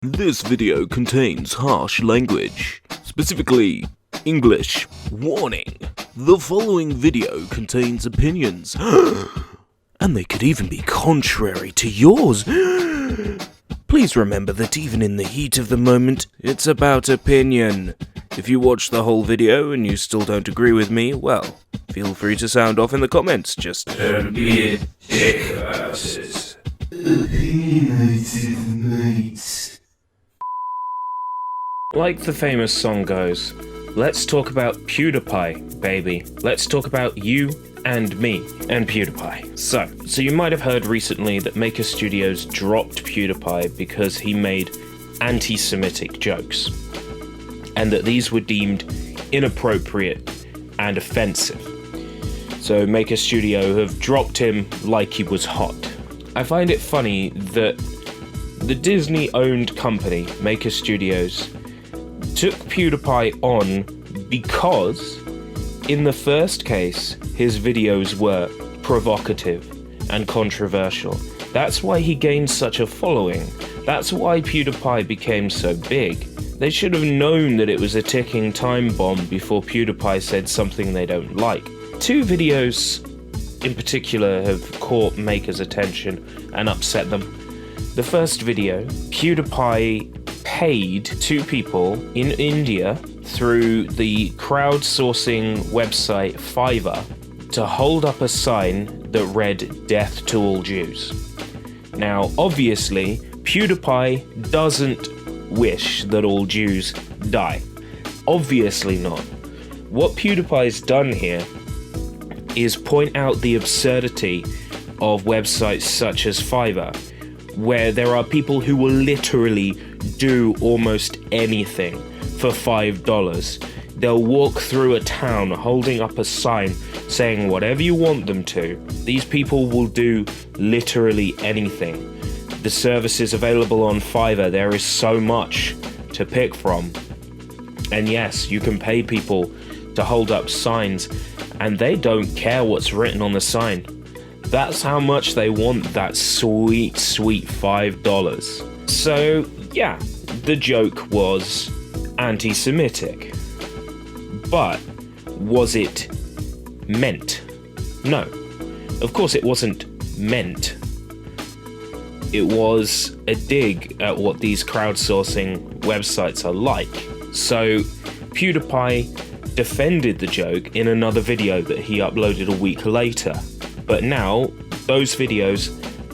This video contains harsh language, specifically English. Warning! The following video contains opinions, and they could even be contrary to yours. Please remember that even in the heat of the moment, it's about opinion. If you watch the whole video and you still don't agree with me, well, feel free to sound off in the comments. Just don't be a dick about it. Opinionated, mates. Like the famous song goes, let's talk about Pewdiepie, baby. Let's talk about you and me and Pewdiepie. So you might have heard recently that Maker Studios dropped Pewdiepie because he made anti-Semitic jokes, and that these were deemed inappropriate and offensive. So Maker Studio have dropped him like he was hot. I find it funny that the Disney-owned company, Maker Studios, took Pewdiepie on because, in the first case, his videos were provocative and controversial. That's why he gained such a following. That's why Pewdiepie became so big. They should have known that it was a ticking time bomb before Pewdiepie said something they don't like. Two videos in particular have caught Maker's attention and upset them. The first video, Pewdiepie paid two people in India through the crowdsourcing website Fiverr to hold up a sign that read "Death to all Jews." Now, obviously, Pewdiepie doesn't wish that all Jews die. Obviously not. What PewDiePie's done here is point out the absurdity of websites such as Fiverr, where there are people who will literally do almost anything for $5. They'll walk through a town holding up a sign saying whatever you want them to. These people will do literally anything. The services available on Fiverr, there is so much to pick from. And yes, you can pay people to hold up signs, and they don't care what's written on the sign. That's how much they want that sweet, sweet $5. So, yeah, the joke was anti-Semitic. But was it meant? No. Of course it wasn't meant. It was a dig at what these crowdsourcing websites are like. So, Pewdiepie defended the joke in another video that he uploaded a week later. But now, those videos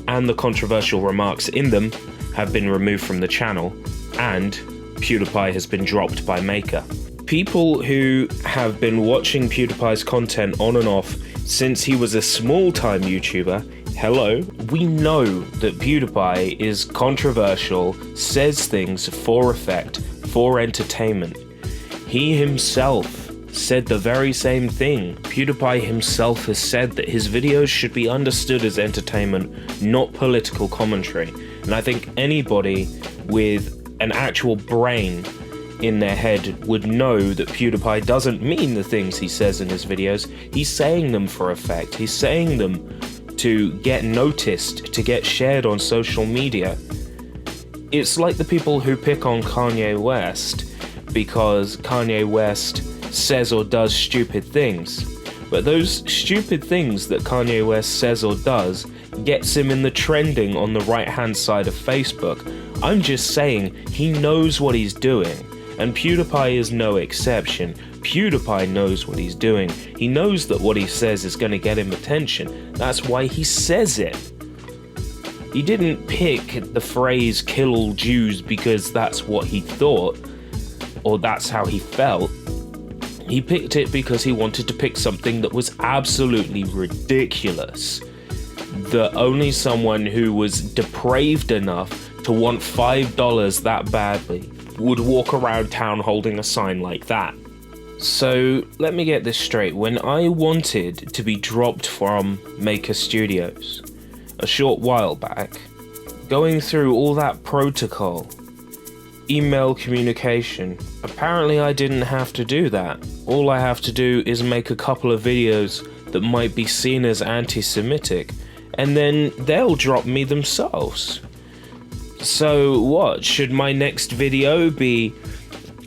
and the controversial remarks in them have been removed from the channel, and Pewdiepie has been dropped by Maker. People who have been watching PewDiePie's content on and off since he was a small-time YouTuber, hello, we know that PewDiePie is controversial, says things for effect, for entertainment. He himself said the very same thing. PewDiePie himself has said that his videos should be understood as entertainment, not political commentary. And I think anybody with an actual brain in their head would know that PewDiePie doesn't mean the things he says in his videos. He's saying them for effect. He's saying them to get noticed, to get shared on social media. It's like the people who pick on Kanye West because Kanye West says or does stupid things. But those stupid things that Kanye West says or does gets him in the trending on the right-hand side of Facebook. I'm just saying, he knows what he's doing, and PewDiePie is no exception. PewDiePie knows what he's doing. He knows that what he says is going to get him attention. That's why he says it. He didn't pick the phrase "kill all Jews" because that's what he thought, or that's how he felt. He picked it because he wanted to pick something that was absolutely ridiculous, that only someone who was depraved enough to want $5 that badly would walk around town holding a sign like that. So let me get this straight. When I wanted to be dropped from Maker Studios a short while back, going through all that protocol, email communication, apparently I didn't have to do that. All I have to do is make a couple of videos that might be seen as anti-Semitic, and then they'll drop me themselves. So what? Should my next video be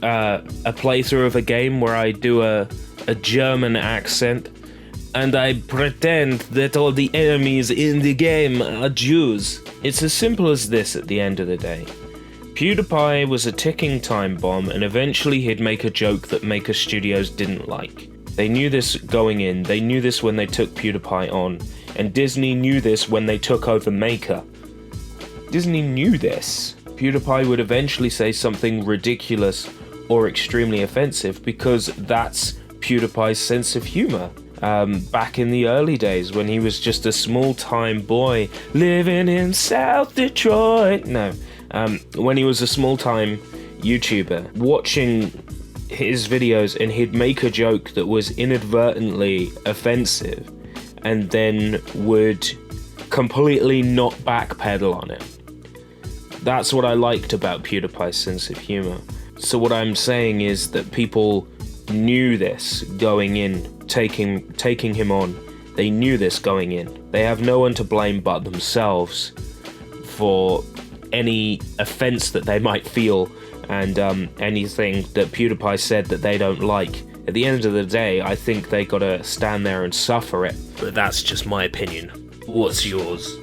a playthrough of a game where I do a German accent and I pretend that all the enemies in the game are Jews? It's as simple as this at the end of the day. Pewdiepie was a ticking time bomb, and eventually he'd make a joke that Maker Studios didn't like. They knew this going in, they knew this when they took Pewdiepie on, and Disney knew this when they took over Maker. Disney knew this. Pewdiepie would eventually say something ridiculous or extremely offensive because that's PewDiePie's sense of humor. Back in the early days when he was just a small-time boy living in South Detroit. When he was a small-time YouTuber, watching his videos and he'd make a joke that was inadvertently offensive and then would completely not backpedal on it. That's what I liked about PewDiePie's sense of humor. So what I'm saying is that people knew this going in, taking him on. They knew this going in. They have no one to blame but themselves for any offense that they might feel and anything that PewDiePie said that they don't like. At the end of the day, I think they gotta stand there and suffer it. But that's just my opinion. What's yours?